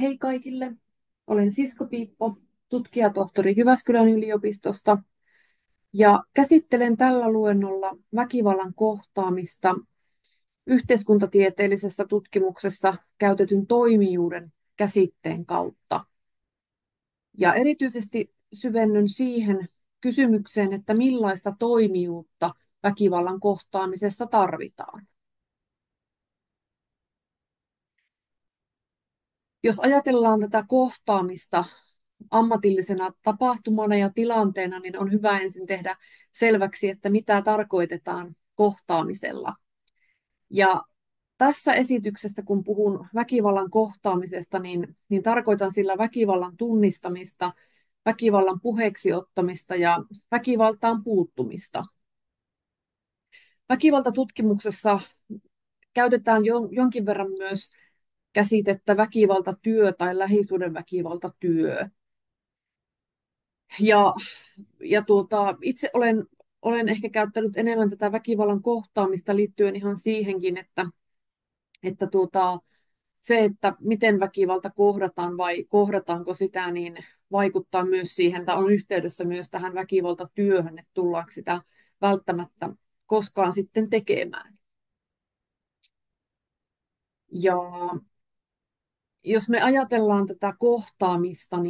Hei kaikille, olen Sisko Piippo, tutkijatohtori Jyväskylän yliopistosta ja käsittelen tällä luennolla väkivallan kohtaamista yhteiskuntatieteellisessä tutkimuksessa käytetyn toimijuuden käsitteen kautta. Ja erityisesti syvennyn siihen kysymykseen, että millaista toimijuutta väkivallan kohtaamisessa tarvitaan. Jos ajatellaan tätä kohtaamista ammatillisena tapahtumana ja tilanteena, niin on hyvä ensin tehdä selväksi, että mitä tarkoitetaan kohtaamisella. Ja tässä esityksessä, kun puhun väkivallan kohtaamisesta, niin tarkoitan sillä väkivallan tunnistamista, väkivallan puheeksi ottamista ja väkivaltaan puuttumista. Väkivaltatutkimuksessa käytetään jonkin verran myös käsitettä väkivaltatyö tai lähisuhdeväkivaltatyö. Itse olen ehkä käyttänyt enemmän tätä väkivallan kohtaamista liittyen ihan siihenkin, että se, että miten väkivalta kohdataan vai kohdataanko sitä, niin vaikuttaa myös siihen, tai on yhteydessä myös tähän väkivaltatyöhön, että tullaanko sitä välttämättä koskaan sitten tekemään. Ja jos me ajatellaan tätä kohtaamista,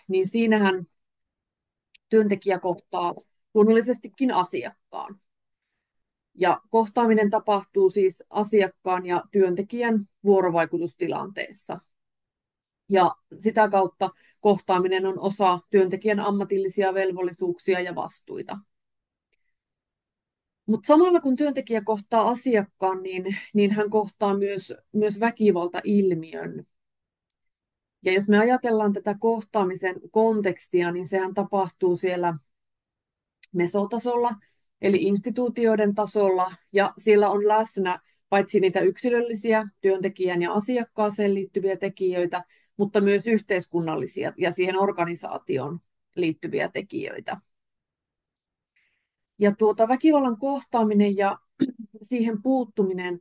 niin siinähän työntekijä kohtaa luonnollisestikin asiakkaan. Ja kohtaaminen tapahtuu siis asiakkaan ja työntekijän vuorovaikutustilanteessa. Ja sitä kautta kohtaaminen on osa työntekijän ammatillisia velvollisuuksia ja vastuita. Mutta samalla kun työntekijä kohtaa asiakkaan, niin hän kohtaa myös väkivaltailmiön. Ja jos me ajatellaan tätä kohtaamisen kontekstia, niin sehän tapahtuu siellä mesotasolla, eli instituutioiden tasolla, ja siellä on läsnä paitsi niitä yksilöllisiä työntekijän ja asiakkaaseen liittyviä tekijöitä, mutta myös yhteiskunnallisia ja siihen organisaatioon liittyviä tekijöitä. Ja väkivallan kohtaaminen ja siihen puuttuminen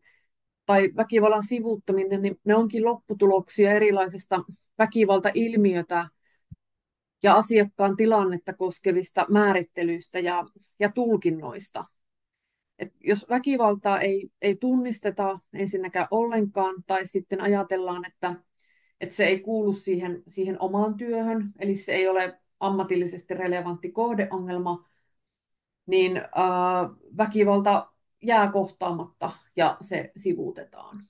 tai väkivallan sivuuttaminen, niin ne onkin lopputuloksia erilaisista väkivaltailmiötä ja asiakkaan tilannetta koskevista määrittelyistä ja tulkinnoista. Et jos väkivaltaa ei tunnisteta ensinnäkään ollenkaan, tai sitten ajatellaan, että se ei kuulu siihen omaan työhön, eli se ei ole ammatillisesti relevantti kohdeongelma, niin väkivalta jää kohtaamatta ja se sivuutetaan.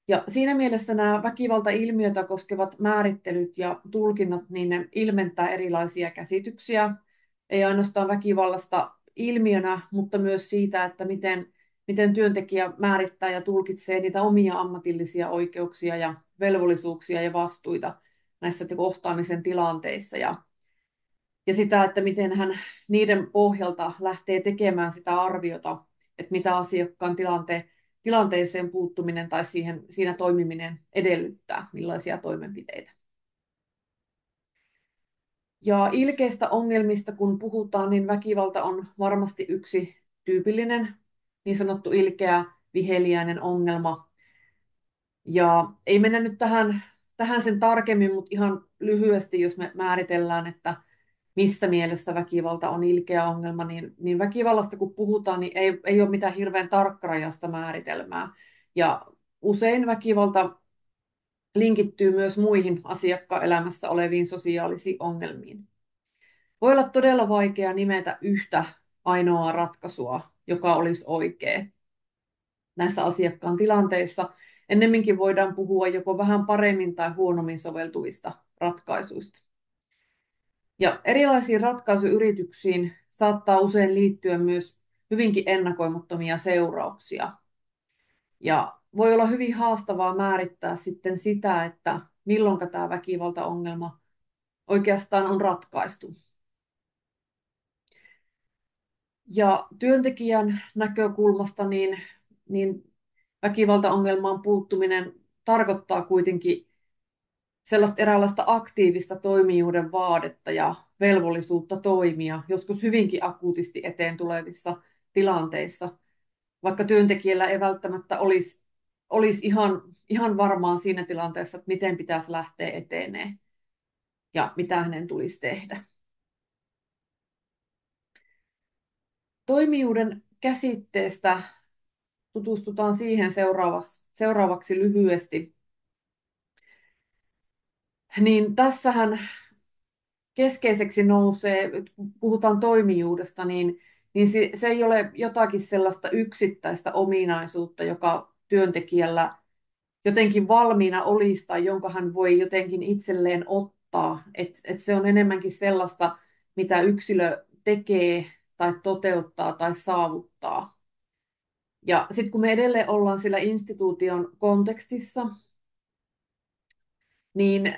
Ja siinä mielessä nämä väkivaltailmiötä koskevat määrittelyt ja tulkinnat, niin ne ilmentää erilaisia käsityksiä, ei ainoastaan väkivallasta ilmiönä, mutta myös siitä, että miten työntekijä määrittää ja tulkitsee niitä omia ammatillisia oikeuksia ja velvollisuuksia ja vastuita näissä kohtaamisen tilanteissa. Ja sitä, että miten hän niiden pohjalta lähtee tekemään sitä arviota, että mitä asiakkaan tilanteeseen puuttuminen tai siinä toimiminen edellyttää, millaisia toimenpiteitä. Ja ilkeistä ongelmista, kun puhutaan, niin väkivalta on varmasti yksi tyypillinen niin sanottu ilkeä viheliäinen ongelma. Ja ei mennä nyt tähän sen tarkemmin, mutta ihan lyhyesti, jos me määritellään, että missä mielessä väkivalta on ilkeä ongelma, niin väkivallasta kun puhutaan, niin ei ole mitään hirveän tarkkarajaista määritelmää. Ja usein väkivalta linkittyy myös muihin asiakkaan elämässä oleviin sosiaalisiin ongelmiin. Voi olla todella vaikea nimetä yhtä ainoaa ratkaisua, joka olisi oikea näissä asiakkaan tilanteissa. Ennemminkin voidaan puhua joko vähän paremmin tai huonommin soveltuvista ratkaisuista. Ja erilaisiin ratkaisuyrityksiin saattaa usein liittyä myös hyvinkin ennakoimattomia seurauksia. Ja voi olla hyvin haastavaa määrittää sitten sitä, että milloin tämä väkivaltaongelma oikeastaan on ratkaistu. Ja työntekijän näkökulmasta niin väkivaltaongelmaan puuttuminen tarkoittaa kuitenkin sellaista eräänlaista aktiivista toimijuuden vaadetta ja velvollisuutta toimia, joskus hyvinkin akuutisti eteen tulevissa tilanteissa, vaikka työntekijällä ei välttämättä olisi ihan ihan varmaan siinä tilanteessa, että miten pitäisi lähteä etenee ja mitä hänen tulisi tehdä. Toimijuuden käsitteestä tutustutaan siihen seuraavaksi lyhyesti. Niin tässähän keskeiseksi nousee, kun puhutaan toimijuudesta, niin se ei ole jotakin sellaista yksittäistä ominaisuutta, joka työntekijällä jotenkin valmiina olisi tai jonka hän voi jotenkin itselleen ottaa. Et se on enemmänkin sellaista, mitä yksilö tekee tai toteuttaa tai saavuttaa. Ja sitten kun me edelleen ollaan sillä instituution kontekstissa, niin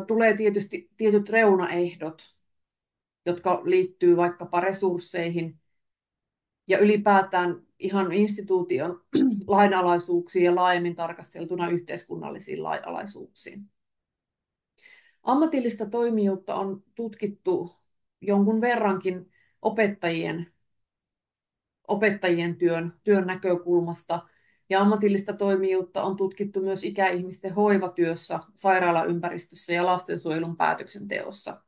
tulee tietysti tietyt reunaehdot, jotka liittyy vaikkapa resursseihin ja ylipäätään ihan instituution lainalaisuuksiin ja laajemmin tarkasteltuna yhteiskunnallisiin lainalaisuuksiin. Ammatillista toimijuutta on tutkittu jonkun verrankin opettajien työn näkökulmasta, ja ammatillista toimijuutta on tutkittu myös ikäihmisten hoivatyössä, sairaalaympäristössä ja lastensuojelun päätöksenteossa.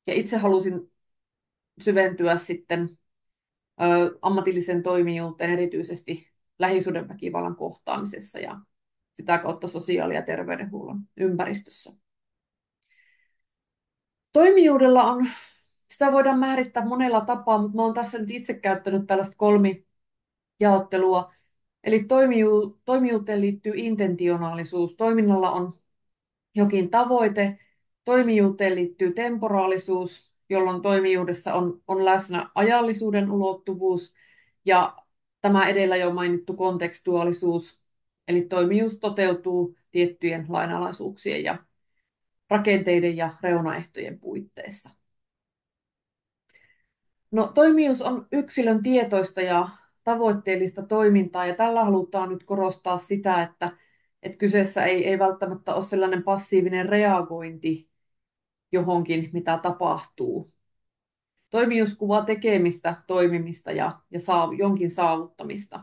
Ja itse halusin syventyä sitten ammatillisen toimijuuteen erityisesti lähisuhdeväkivallan kohtaamisessa ja sitä kautta sosiaali- ja terveydenhuollon ympäristössä. Toimijuudella sitä voidaan määrittää monella tapaa, mutta mä oon tässä nyt itse käyttänyt tällaista kolmijaottelua. Eli toimijuuteen liittyy intentionaalisuus. Toiminnalla on jokin tavoite. Toimijuuteen liittyy temporaalisuus, jolloin toimijuudessa on läsnä ajallisuuden ulottuvuus ja tämä edellä jo mainittu kontekstuaalisuus. Eli toimijuus toteutuu tiettyjen lainalaisuuksien ja rakenteiden ja reunaehtojen puitteissa. No, toimijuus on yksilön tietoista ja tavoitteellista toimintaa, ja tällä halutaan nyt korostaa sitä, että kyseessä ei välttämättä ole sellainen passiivinen reagointi johonkin, mitä tapahtuu. Toimijuus kuvaa tekemistä, toimimista ja jonkin saavuttamista.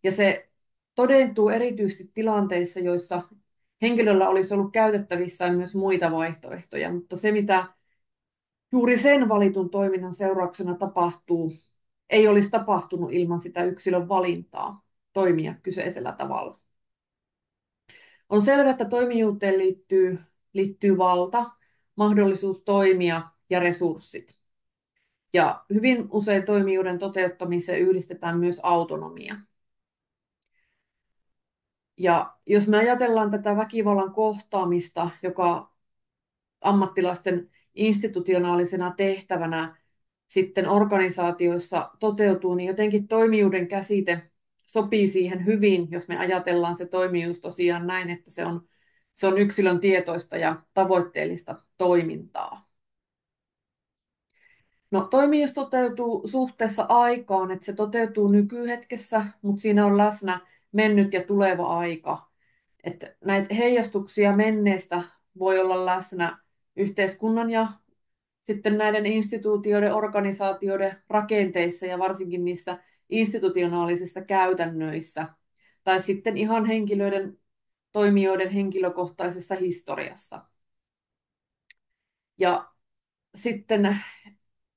Ja se todentuu erityisesti tilanteissa, joissa henkilöllä olisi ollut käytettävissään myös muita vaihtoehtoja, mutta se, mitä juuri sen valitun toiminnan seurauksena tapahtuu, ei olisi tapahtunut ilman sitä yksilön valintaa toimia kyseisellä tavalla. On selvää, että toimijuuteen liittyy valta, mahdollisuus toimia ja resurssit. Ja hyvin usein toimijuuden toteuttamiseen yhdistetään myös autonomia. Ja jos me ajatellaan tätä väkivallan kohtaamista, joka ammattilaisten institutionaalisena tehtävänä sitten organisaatioissa toteutuu, niin jotenkin toimijuuden käsite sopii siihen hyvin, jos me ajatellaan se toimijuus tosiaan näin, että se on yksilön tietoista ja tavoitteellista toimintaa. No, toimijuus toteutuu suhteessa aikaan, että se toteutuu nykyhetkessä, mutta siinä on läsnä mennyt ja tuleva aika. Että näitä heijastuksia menneestä voi olla läsnä yhteiskunnan ja sitten näiden instituutioiden, organisaatioiden rakenteissa ja varsinkin niissä institutionaalisissa käytännöissä. Tai sitten ihan henkilöiden, toimijoiden henkilökohtaisessa historiassa. Ja sitten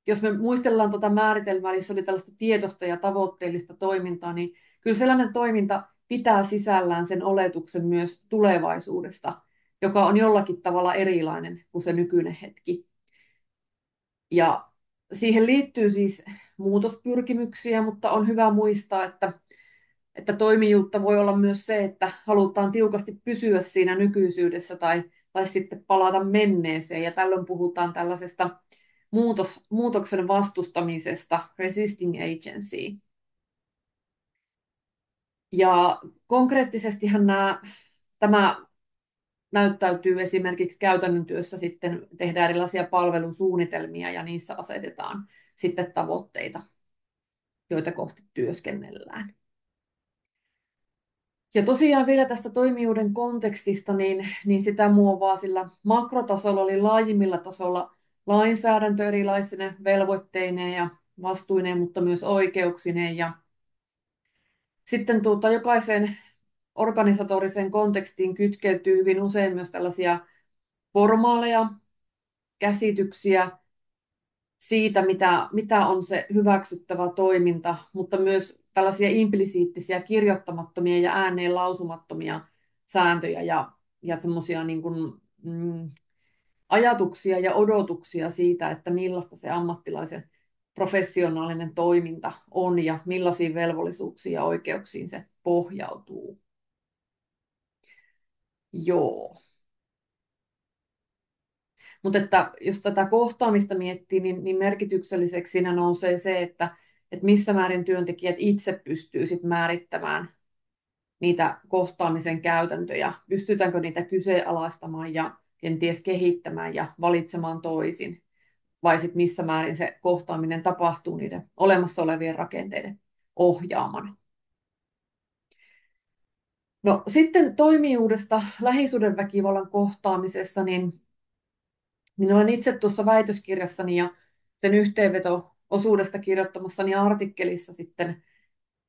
jos me muistellaan tuota määritelmää, eli se oli tällaista tietoista ja tavoitteellista toimintaa, niin kyllä sellainen toiminta pitää sisällään sen oletuksen myös tulevaisuudesta, joka on jollakin tavalla erilainen kuin se nykyinen hetki. Ja siihen liittyy siis muutospyrkimyksiä, mutta on hyvä muistaa, että toimijuutta voi olla myös se, että halutaan tiukasti pysyä siinä nykyisyydessä tai sitten palata menneeseen. Ja tällöin puhutaan tällaisesta muutoksen vastustamisesta, resisting agency. Ja konkreettisestihan tämä näyttäytyy esimerkiksi käytännön työssä sitten tehdään erilaisia palvelusuunnitelmia ja niissä asetetaan sitten tavoitteita, joita kohti työskennellään. Ja tosiaan vielä tästä toimijuuden kontekstista, niin sitä muovaa sillä makrotasolla oli laajimmilla tasolla lainsäädäntö erilaisine velvoitteineen ja vastuineen, mutta myös oikeuksineen. Ja sitten jokaiseen organisatoriseen kontekstiin kytkeytyy hyvin usein myös tällaisia formaaleja käsityksiä siitä, mitä on se hyväksyttävä toiminta, mutta myös tällaisia implisiittisiä, kirjoittamattomia ja ääneen lausumattomia sääntöjä ja semmoisia niin kuin, ajatuksia ja odotuksia siitä, että millaista se ammattilaisen professionaalinen toiminta on ja millaisiin velvollisuuksiin ja oikeuksiin se pohjautuu. Joo. Mutta että jos tätä kohtaamista miettii, niin merkitykselliseksi siinä nousee se, että missä määrin työntekijät itse pystyy sit määrittämään niitä kohtaamisen käytäntöjä. Pystytäänkö niitä kyseenalaistamaan ja kenties kehittämään ja valitsemaan toisin, vai sitten missä määrin se kohtaaminen tapahtuu niiden olemassa olevien rakenteiden ohjaamana. No sitten toimijuudesta lähisuhdeväkivallan kohtaamisessa, niin olen itse tuossa väitöskirjassani ja sen yhteenveto-osuudesta kirjoittamassani artikkelissa sitten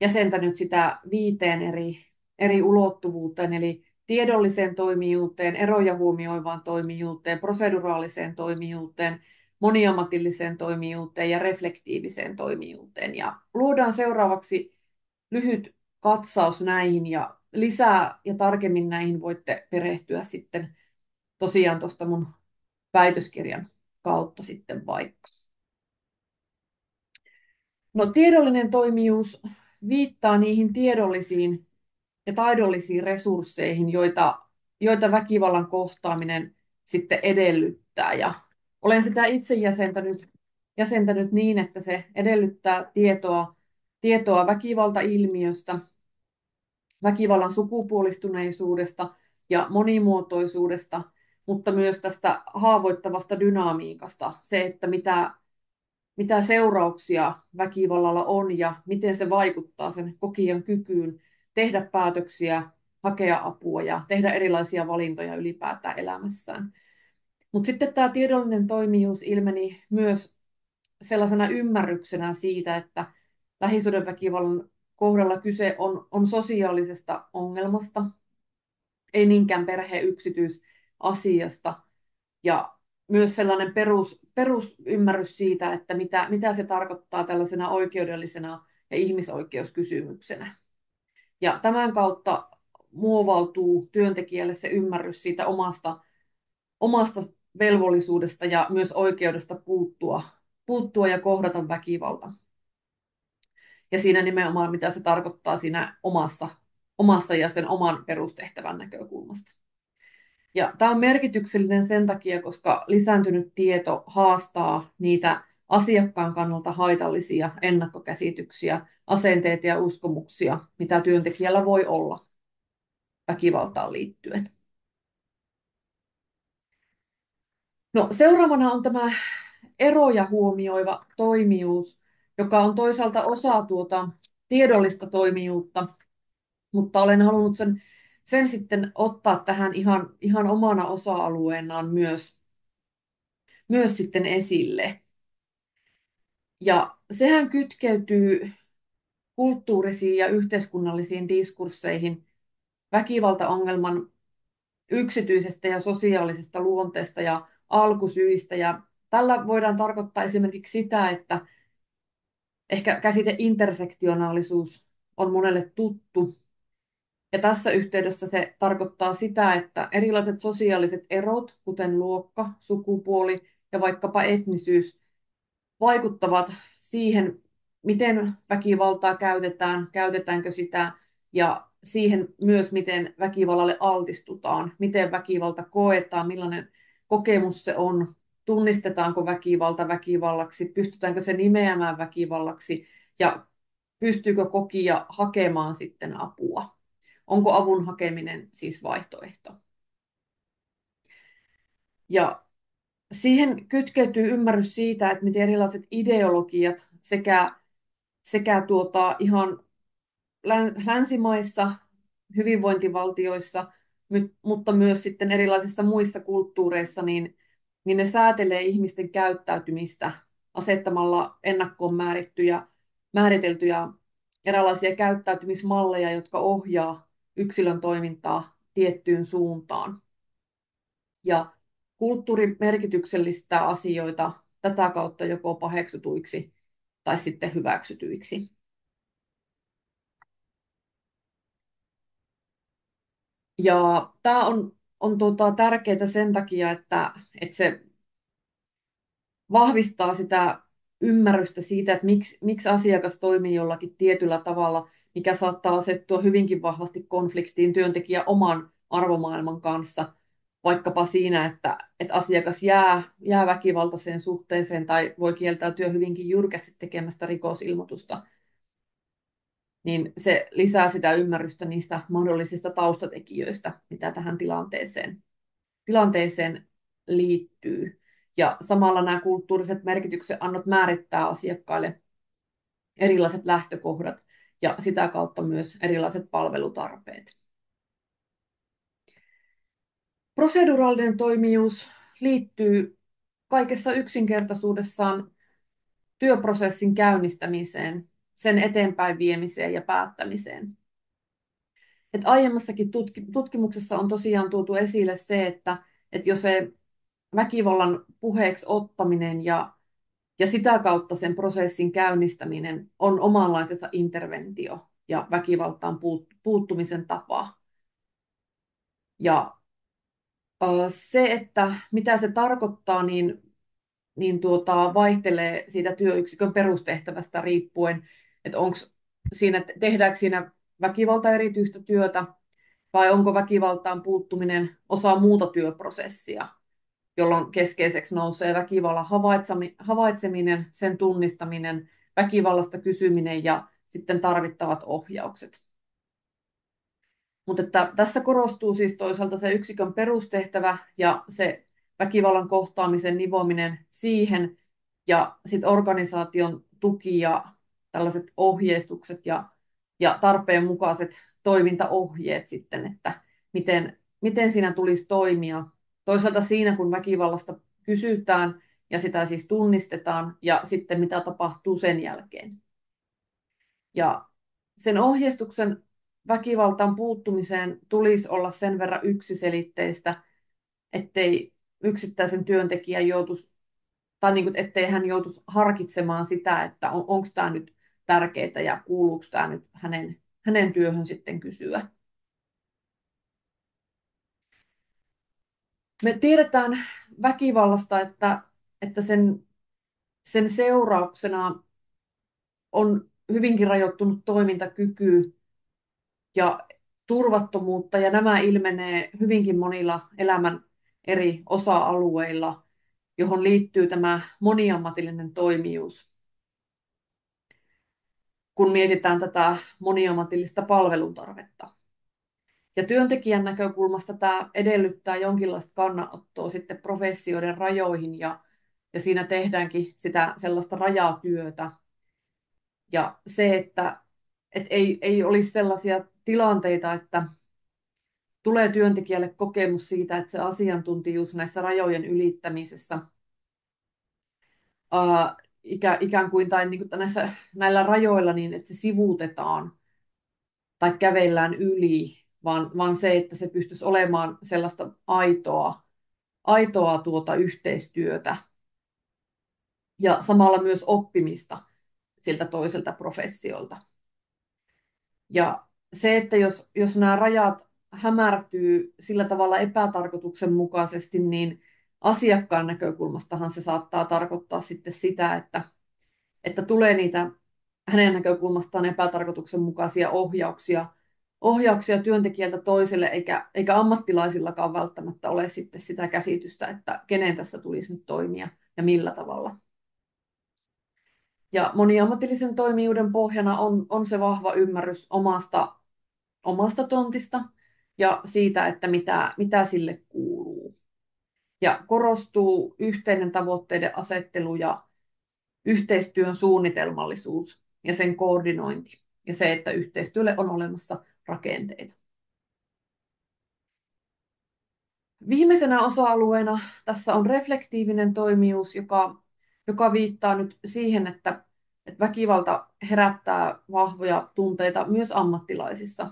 jäsentänyt sitä 5 eri ulottuvuuteen, eli tiedolliseen toimijuuteen, eroja huomioivaan toimijuuteen, proseduraaliseen toimijuuteen, moniammatilliseen toimijuuteen ja reflektiiviseen toimijuuteen. Ja luodaan seuraavaksi lyhyt katsaus näihin ja lisää ja tarkemmin näihin voitte perehtyä sitten tosiaan tuosta mun väitöskirjan kautta sitten vaikka. No, tiedollinen toimijuus viittaa niihin tiedollisiin ja taidollisiin resursseihin, joita väkivallan kohtaaminen sitten edellyttää. Ja olen sitä itse jäsentänyt niin, että se edellyttää tietoa väkivaltailmiöstä, väkivallan sukupuolistuneisuudesta ja monimuotoisuudesta, mutta myös tästä haavoittavasta dynamiikasta, se, että mitä seurauksia väkivallalla on ja miten se vaikuttaa sen kokijan kykyyn tehdä päätöksiä, hakea apua ja tehdä erilaisia valintoja ylipäätään elämässään. Mutta sitten tämä tiedollinen toimijuus ilmeni myös sellaisena ymmärryksenä siitä, että lähisuhdeväkivallan kohdalla kyse on sosiaalisesta ongelmasta, ei niinkään perheen yksityisasiasta. Ja myös sellainen perusymmärrys siitä, että mitä se tarkoittaa tällaisena oikeudellisena ja ihmisoikeuskysymyksenä. Ja tämän kautta muovautuu työntekijälle se ymmärrys siitä omasta velvollisuudesta ja myös oikeudesta puuttua ja kohdata väkivalta. Ja siinä nimenomaan, mitä se tarkoittaa siinä omassa ja sen oman perustehtävän näkökulmasta. Ja tämä on merkityksellinen sen takia, koska lisääntynyt tieto haastaa niitä asiakkaan kannalta haitallisia ennakkokäsityksiä, asenteita ja uskomuksia, mitä työntekijällä voi olla väkivaltaan liittyen. No, seuraavana on tämä eroja huomioiva toimijuus, joka on toisaalta osa tuota tiedollista toimijuutta, mutta olen halunnut sen sitten ottaa tähän ihan omana osa-alueenaan myös sitten esille. Ja sehän kytkeytyy kulttuurisiin ja yhteiskunnallisiin diskursseihin väkivaltaongelman yksityisestä ja sosiaalisesta luonteesta ja alkusyistä. Ja tällä voidaan tarkoittaa esimerkiksi sitä, että ehkä käsite intersektionaalisuus on monelle tuttu. Ja tässä yhteydessä se tarkoittaa sitä, että erilaiset sosiaaliset erot, kuten luokka, sukupuoli ja vaikkapa etnisyys, vaikuttavat siihen, miten väkivaltaa käytetään, käytetäänkö sitä, ja siihen myös, miten väkivallalle altistutaan, miten väkivalta koetaan, millainen kokemus se on, tunnistetaanko väkivalta väkivallaksi, pystytäänkö se nimeämään väkivallaksi, ja pystyykö kokija hakemaan sitten apua. Onko avun hakeminen siis vaihtoehto? Ja siihen kytkeytyy ymmärrys siitä, että miten erilaiset ideologiat sekä ihan länsimaissa, hyvinvointivaltioissa, mutta myös sitten erilaisissa muissa kulttuureissa, niin ne säätelee ihmisten käyttäytymistä asettamalla ennakkoon määriteltyjä erilaisia käyttäytymismalleja, jotka ohjaa yksilön toimintaa tiettyyn suuntaan. Ja kulttuuri merkityksellistää asioita tätä kautta joko paheksutuiksi tai sitten hyväksytyiksi. Ja tämä on tärkeää sen takia, että se vahvistaa sitä ymmärrystä siitä, että miksi asiakas toimii jollakin tietyllä tavalla, mikä saattaa asettua hyvinkin vahvasti konfliktiin työntekijän oman arvomaailman kanssa, vaikkapa siinä, että asiakas jää väkivaltaiseen suhteeseen tai voi kieltäytyä hyvinkin jyrkästi tekemästä rikosilmoitusta, niin se lisää sitä ymmärrystä niistä mahdollisista taustatekijöistä, mitä tähän tilanteeseen liittyy. Ja samalla nämä kulttuuriset merkityksen annot määrittää asiakkaille erilaiset lähtökohdat ja sitä kautta myös erilaiset palvelutarpeet. Proseduraalinen toimijuus liittyy kaikessa yksinkertaisuudessaan työprosessin käynnistämiseen, sen eteenpäin viemiseen ja päättämiseen. Aiemmassakin tutkimuksessa on tosiaan tuotu esille se, että jos se väkivallan puheeksi ottaminen ja sitä kautta sen prosessin käynnistäminen on omanlaisensa interventio ja väkivaltaan puuttumisen tapa. Ja se, että mitä se tarkoittaa, niin vaihtelee siitä työyksikön perustehtävästä riippuen, että tehdäänkö siinä väkivaltaerityistä työtä vai onko väkivaltaan puuttuminen osa muuta työprosessia, jolloin keskeiseksi nousee väkivallan havaitseminen, sen tunnistaminen, väkivallasta kysyminen ja sitten tarvittavat ohjaukset. Mutta että tässä korostuu siis toisaalta se yksikön perustehtävä ja se väkivallan kohtaamisen nivominen siihen ja sitten organisaation tuki ja tällaiset ohjeistukset ja tarpeen mukaiset toimintaohjeet sitten, että miten siinä tulisi toimia. Toisaalta siinä, kun väkivallasta kysytään ja sitä siis tunnistetaan ja sitten mitä tapahtuu sen jälkeen. Ja sen ohjeistuksen väkivaltaan puuttumiseen tulisi olla sen verran yksiselitteistä, ettei yksittäisen työntekijän joutuisi, tai niin kuin, ettei hän joutuisi harkitsemaan sitä, että onko tämä nyt tärkeää ja kuuluuko tämä nyt hänen työhön sitten kysyä. Me tiedetään väkivallasta, että sen seurauksena on hyvinkin rajoittunut toimintakyky ja turvattomuutta, ja nämä ilmenee hyvinkin monilla elämän eri osa-alueilla, johon liittyy tämä moniammatillinen toimijuus. Kun mietitään tätä moniammatillista palveluntarvetta. Ja työntekijän näkökulmasta tämä edellyttää jonkinlaista kannanottoa sitten professioiden rajoihin, ja siinä tehdäänkin sitä sellaista rajatyötä. Ja se, että ei olisi sellaisia tilanteita, että tulee työntekijälle kokemus siitä, että se asiantuntijuus näissä rajojen ylittämisessä ikään kuin, tai niin kuin näillä rajoilla niin, että se sivuutetaan tai kävellään yli, vaan se, että se pystyisi olemaan sellaista aitoa yhteistyötä ja samalla myös oppimista siltä toiselta professiolta. Ja se, että jos nämä rajat hämärtyy sillä tavalla epätarkoituksenmukaisesti, niin asiakkaan näkökulmastahan se saattaa tarkoittaa sitten sitä, että tulee niitä hänen näkökulmastaan epätarkoituksenmukaisia ohjauksia työntekijältä toiselle, eikä ammattilaisillakaan välttämättä ole sitten sitä käsitystä, että kenen tässä tulisi nyt toimia ja millä tavalla. Ja moniammatillisen toimijuuden pohjana on se vahva ymmärrys omasta tontista ja siitä, että mitä sille kuuluu. Ja korostuu yhteinen tavoitteiden asettelu ja yhteistyön suunnitelmallisuus ja sen koordinointi ja se, että yhteistyölle on olemassa rakenteita. Viimeisenä osa-alueena tässä on reflektiivinen toimijuus, joka viittaa nyt siihen, että väkivalta herättää vahvoja tunteita myös ammattilaisissa.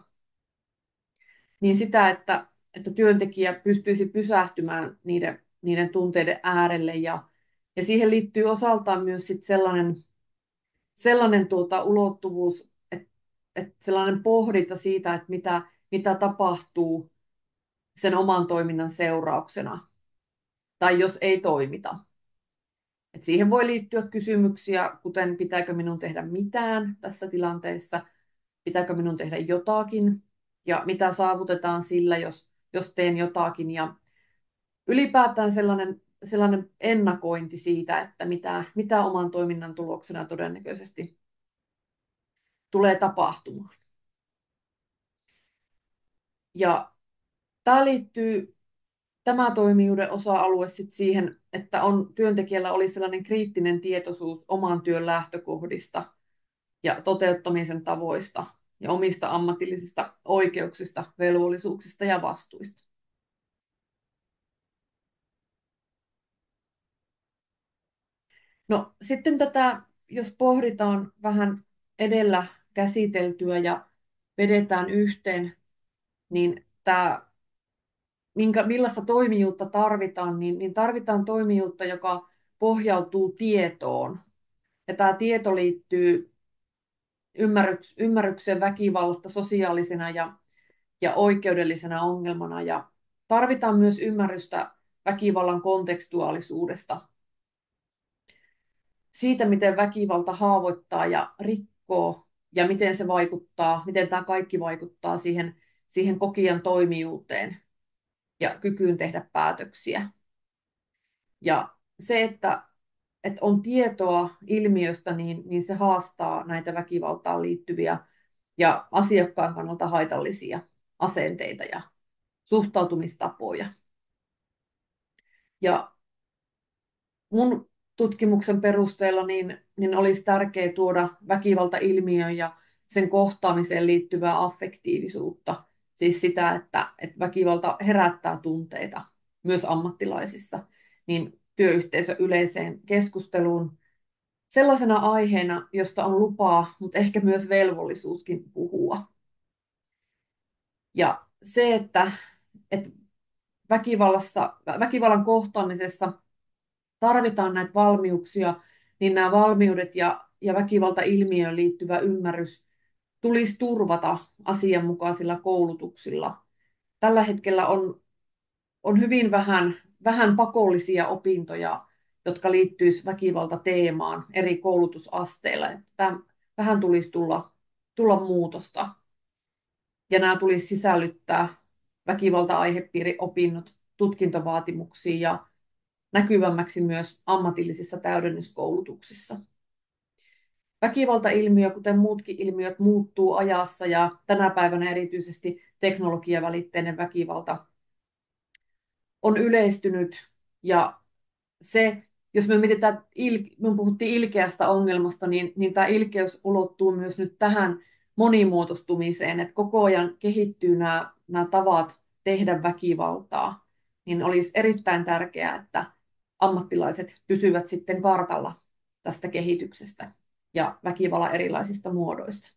niin sitä, että työntekijä pystyisi pysähtymään niiden tunteiden äärelle ja siihen liittyy osaltaan myös sit sellainen ulottuvuus, että sellainen pohdinta siitä, että mitä tapahtuu sen oman toiminnan seurauksena tai jos ei toimita. Et siihen voi liittyä kysymyksiä, kuten pitääkö minun tehdä mitään tässä tilanteessa, pitääkö minun tehdä jotakin ja mitä saavutetaan sillä, jos teen jotakin. Ja ylipäätään sellainen ennakointi siitä, että mitä oman toiminnan tuloksena todennäköisesti tulee tapahtumaan. Ja tämä liittyy, tämä toimijuuden osa-alue sit siihen, että työntekijällä oli sellainen kriittinen tietoisuus oman työn lähtökohdista ja toteuttamisen tavoista ja omista ammatillisista oikeuksista, velvollisuuksista ja vastuista. No sitten jos pohditaan vähän edellä käsiteltyä ja vedetään yhteen, niin millaista toimijuutta tarvitaan, niin tarvitaan toimijuutta, joka pohjautuu tietoon. Ja tämä tieto liittyy ymmärrykseen väkivallasta sosiaalisena ja oikeudellisena ongelmana. Ja tarvitaan myös ymmärrystä väkivallan kontekstuaalisuudesta, siitä, miten väkivalta haavoittaa ja rikkoo, ja miten se vaikuttaa, miten tämä kaikki vaikuttaa siihen kokijan toimijuuteen ja kykyyn tehdä päätöksiä. Ja se, että on tietoa ilmiöstä, niin se haastaa näitä väkivaltaan liittyviä ja asiakkaan kannalta haitallisia asenteita ja suhtautumistapoja. Ja mun tutkimuksen perusteella niin olisi tärkeää tuoda väkivaltailmiöön ja sen kohtaamiseen liittyvää affektiivisuutta. Siis sitä, että väkivalta herättää tunteita myös ammattilaisissa, niin työyhteisön yleiseen keskusteluun sellaisena aiheena, josta on lupaa, mutta ehkä myös velvollisuuskin puhua. Ja se, että väkivallan kohtaamisessa tarvitaan näitä valmiuksia, niin nämä valmiudet ja väkivaltailmiöön liittyvä ymmärrys tulisi turvata asianmukaisilla koulutuksilla. Tällä hetkellä on hyvin vähän pakollisia opintoja, jotka liittyisivät väkivaltateemaan eri koulutusasteilla. Tähän tulisi tulla muutosta. Ja nämä tulisi sisällyttää väkivalta-aihepiiriopinnot tutkintovaatimuksiin ja näkyvämmäksi myös ammatillisissa täydennyskoulutuksissa. Väkivaltailmiö, kuten muutkin ilmiöt, muuttuu ajassa ja tänä päivänä erityisesti teknologiavälitteinen väkivalta on yleistynyt ja se, jos me mietitään, me puhuttiin ilkeästä ongelmasta, niin tämä ilkeys ulottuu myös nyt tähän monimuotoistumiseen, että koko ajan kehittyy nämä tavat tehdä väkivaltaa, niin olisi erittäin tärkeää, että ammattilaiset pysyvät sitten kartalla tästä kehityksestä ja väkivallan erilaisista muodoista.